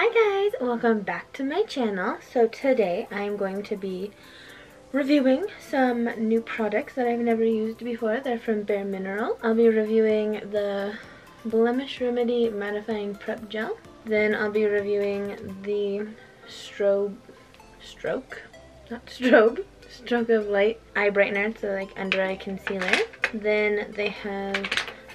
Hi guys, welcome back to my channel. So today I'm going to be reviewing some new products that I've never used before. They're from Bare Mineral. I'll be reviewing the Blemish Remedy Mattifying Prep Gel. Then I'll be reviewing the Stroke of Light Eye Brightener, so like under eye concealer. Then they have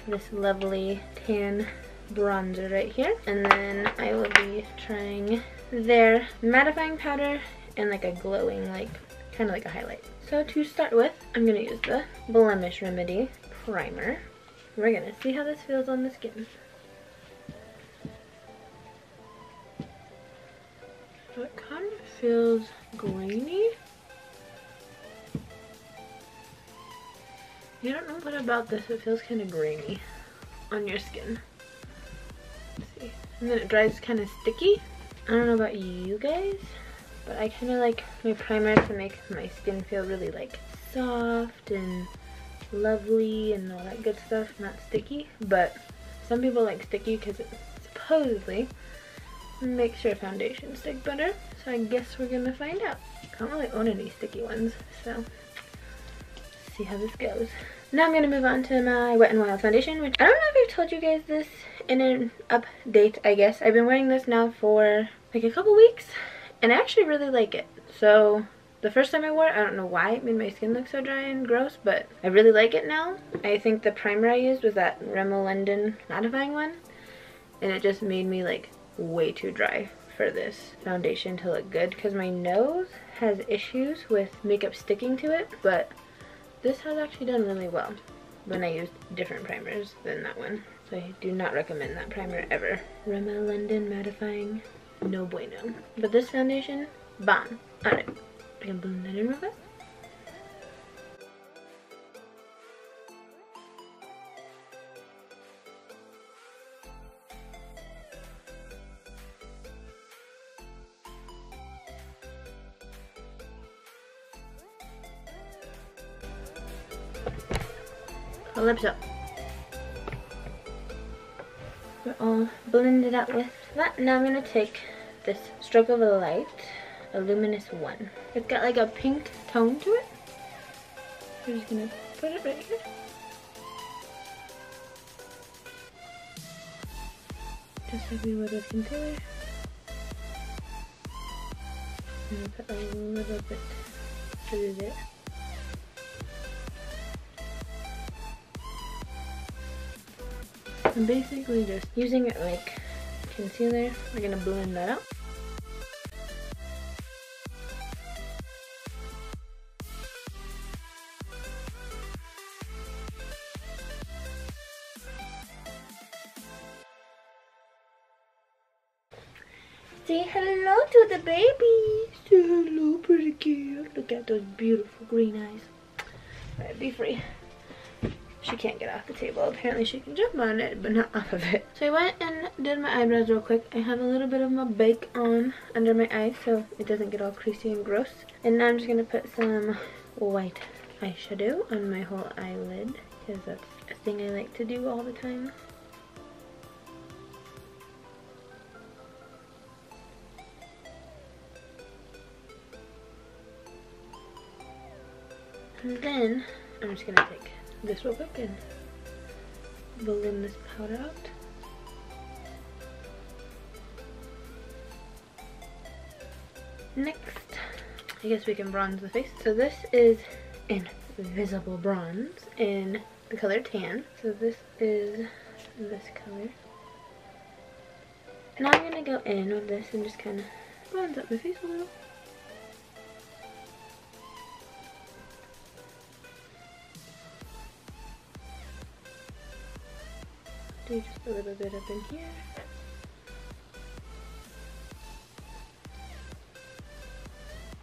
this lovely tan bronzer right here, and then I will be trying their mattifying powder and like a glowing, like kind of like a highlight. So to start with, I'm gonna use the Blemish Remedy primer. We're gonna see how this feels on the skin. So it kind of feels grainy. I don't know what about this, it feels kind of grainy on your skin. See. And then it dries kind of sticky. I don't know about you guys, but I kind of like my primer to make my skin feel really like soft and lovely and all that good stuff, not sticky. But some people like sticky because it supposedly makes your foundation stick better. So I guess we're gonna find out. I don't really own any sticky ones, so let's see how this goes. Now I'm going to move on to my Wet n Wild foundation, which I don't know if I've told you guys this in an update, I guess. I've been wearing this now for like a couple weeks, and I actually really like it. So the first time I wore it, I don't know why it made my skin look so dry and gross, but I really like it now. I think the primer I used was that Rimmel London mattifying one, and it just made me like way too dry for this foundation to look good, because my nose has issues with makeup sticking to it, but this has actually done really well when I used different primers than that one. So I do not recommend that primer ever. Rimmel London mattifying, no bueno. But this foundation, bomb. Alright, I can blend that in real quick. Lips up. We're all blended out with that. Now I'm going to take this Stroke of the Light, a Luminous one. It's got like a pink tone to it. I'm just going to put it right here. Just like we would with concealer. I'm going to put a little bit through there. I'm basically just using it like concealer. We're gonna blend that out. Say hello to the baby. Say hello, pretty girl. Look at those beautiful green eyes. Alright, be free. She can't get off the table. Apparently she can jump on it, but not off of it. So I went and did my eyebrows real quick. I have a little bit of my bake on under my eyes so it doesn't get all creasy and gross. And now I'm just going to put some white eyeshadow on my whole eyelid, because that's a thing I like to do all the time. And then I'm just going to take this real quick and blend this powder out. Next, I guess we can bronze the face. So this is Invisible Bronze in the color Tan. So this is this color. Now I'm going to go in with this and just kind of bronze up my face a little. Do just a little bit up in here.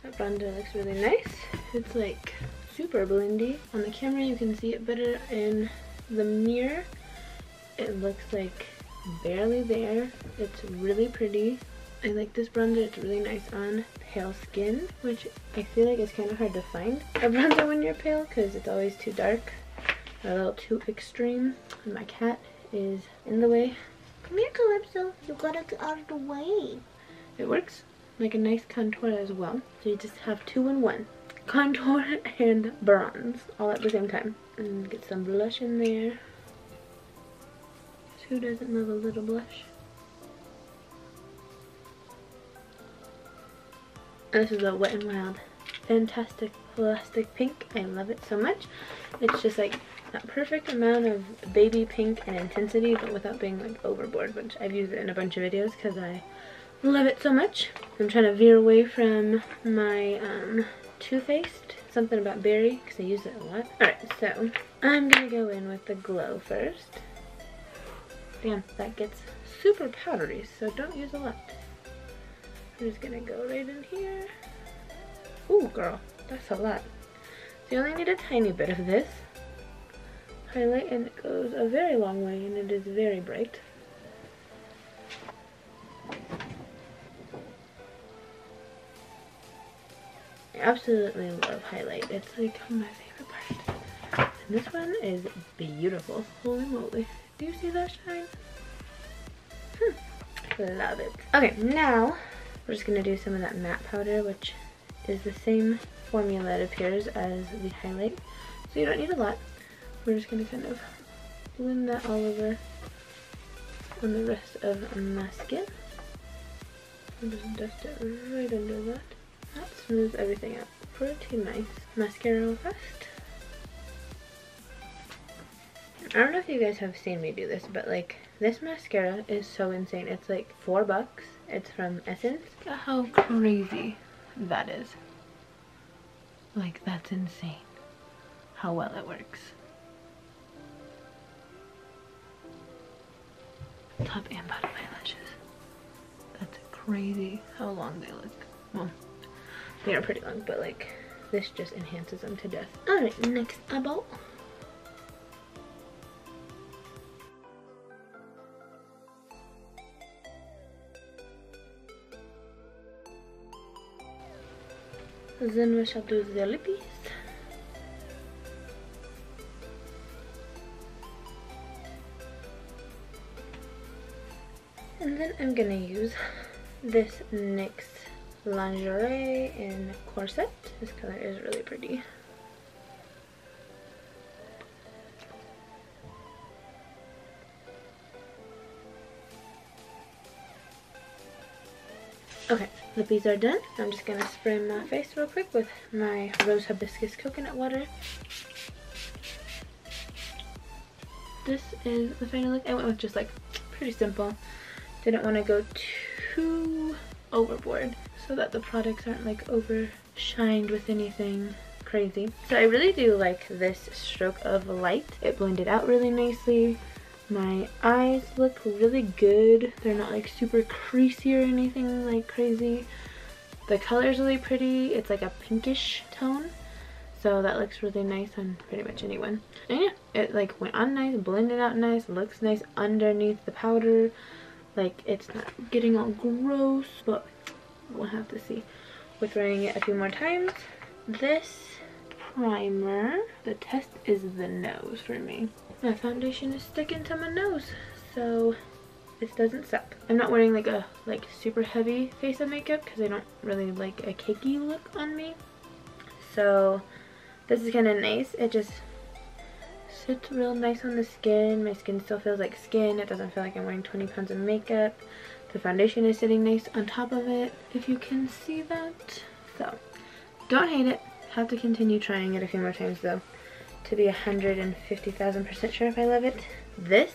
That bronzer looks really nice. It's like super blendy. On the camera you can see it better. In the mirror it looks like barely there. It's really pretty. I like this bronzer. It's really nice on pale skin, which I feel like it's kind of hard to find a bronzer when you're pale because it's always too dark or a little too extreme. And my cat is in the way. Come here, Calypso. You gotta get out of the way. it works like a nice contour as well. So you just have 2 in 1. Contour and bronze all at the same time. And get some blush in there. Who doesn't love a little blush? And this is a Wet n Wild Fantastic Plastic Pink. I love it so much. It's just like that perfect amount of baby pink and intensity, but without being like overboard, which I've used it in a bunch of videos because I love it so much. I'm trying to veer away from my Too Faced something about berry because I use it a lot. Alright, so I'm gonna go in with the glow first. Damn, that gets super powdery, so don't use a lot. I'm just gonna go right in here. Ooh, girl, that's a lot. So you only need a tiny bit of this. Highlight, and it goes a very long way, and it is very bright. I absolutely love highlight. It's like my favorite part. And this one is beautiful. Holy moly. Do you see that shine? Love it. Okay, now we're just going to do some of that matte powder, which is the same formula, it appears, as the highlight. So you don't need a lot. We're just going to kind of blend that all over on the rest of my skin. And just dust it right under that. That smooths everything out pretty nice. Mascara first. I don't know if you guys have seen me do this, but like this mascara is so insane. It's like $4. It's from Essence. Look at how crazy that is. Like, that's insane how well it works. Top and bottom eyelashes. That's crazy how long they look. Well, they are pretty long, but like this just enhances them to death. Alright, next eyeball. Then we shall do the lippies. And then I'm gonna use this NYX Lingerie in Corset. This color is really pretty. Okay, lippies are done. I'm just gonna spray my face real quick with my Rose Hibiscus Coconut Water. This is the final look. I went with just like pretty simple. Didn't want to go too overboard so that the products aren't like overshined with anything crazy. So I really do like this stroke of light. It blended out really nicely. My eyes look really good. They're not like super creasy or anything like crazy. The color's really pretty. It's like a pinkish tone. So that looks really nice on pretty much anyone. And yeah, it like went on nice, blended out nice, looks nice underneath the powder. Like it's not getting all gross, but we'll have to see with wearing it a few more times. This primer, the test is the nose for me. My foundation is sticking to my nose, so this doesn't suck. I'm not wearing like a super heavy face of makeup because I don't really like a cakey look on me. So this is kind of nice. It just sits real nice on the skin. My skin still feels like skin. It doesn't feel like I'm wearing 20 pounds of makeup. The foundation is sitting nice on top of it, if you can see that. So don't hate it. Have to continue trying it a few more times though to be 150,000% sure if I love it. This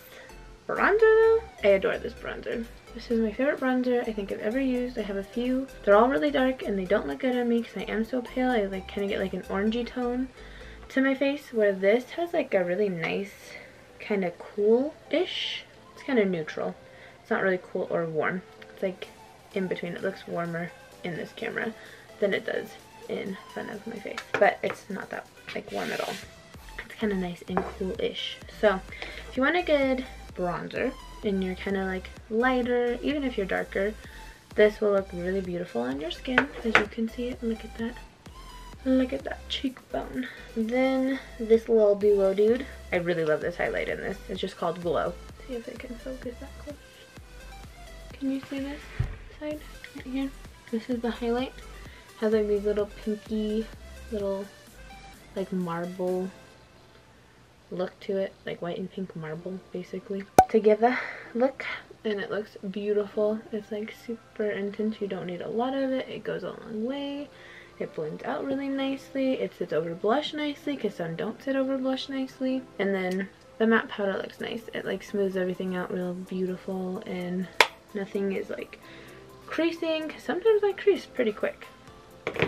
bronzer though, I adore this bronzer. This is my favorite bronzer I think I've ever used. I have a few. They're all really dark and they don't look good on me because I am so pale. I like kind of get like an orangey tone to my face, where this has like a really nice kind of cool-ish. It's kind of neutral. It's not really cool or warm. It's like in between. It looks warmer in this camera than it does in front of my face, but it's not that like warm at all. It's kind of nice and cool-ish. So if you want a good bronzer and you're kind of like lighter, even if you're darker, this will look really beautiful on your skin. As you can see it, look at that. Look at that cheekbone. Then this little duo dude. I really love this highlight in this. It's just called Glow. See if I can focus that close. Can you see this? side right here. This is the highlight. Has like these little pinky little like marble look to it, like white and pink marble basically, to give a look, and it looks beautiful. It's like super intense. You don't need a lot of it. It goes a long way. It blends out really nicely. It sits over blush nicely because some don't sit over blush nicely. And then the matte powder looks nice. It like smooths everything out real beautiful, and nothing is like creasing, because sometimes I crease pretty quick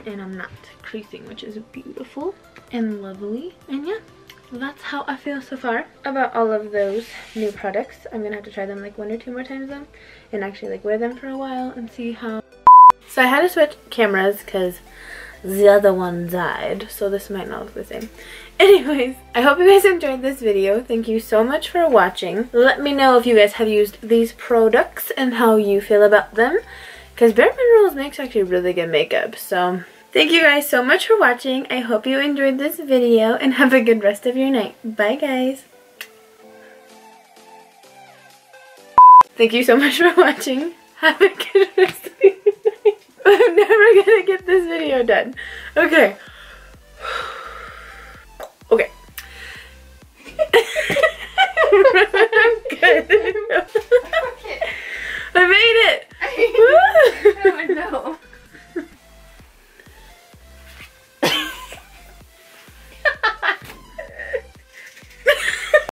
and I'm not creasing, which is beautiful and lovely. And yeah, that's how I feel so far about all of those new products. I'm gonna have to try them like 1 or 2 more times though, and actually like wear them for a while and see how. So I had to switch cameras because the other one died, so this might not look the same. Anyways, I hope you guys enjoyed this video. Thank you so much for watching. Let me know if you guys have used these products and how you feel about them, because Bare Minerals makes actually really good makeup. So thank you guys so much for watching. I hope you enjoyed this video and have a good rest of your night. Bye guys. Thank you so much for watching. Have a good rest of your night. I'm never gonna get this video done. Okay. Okay.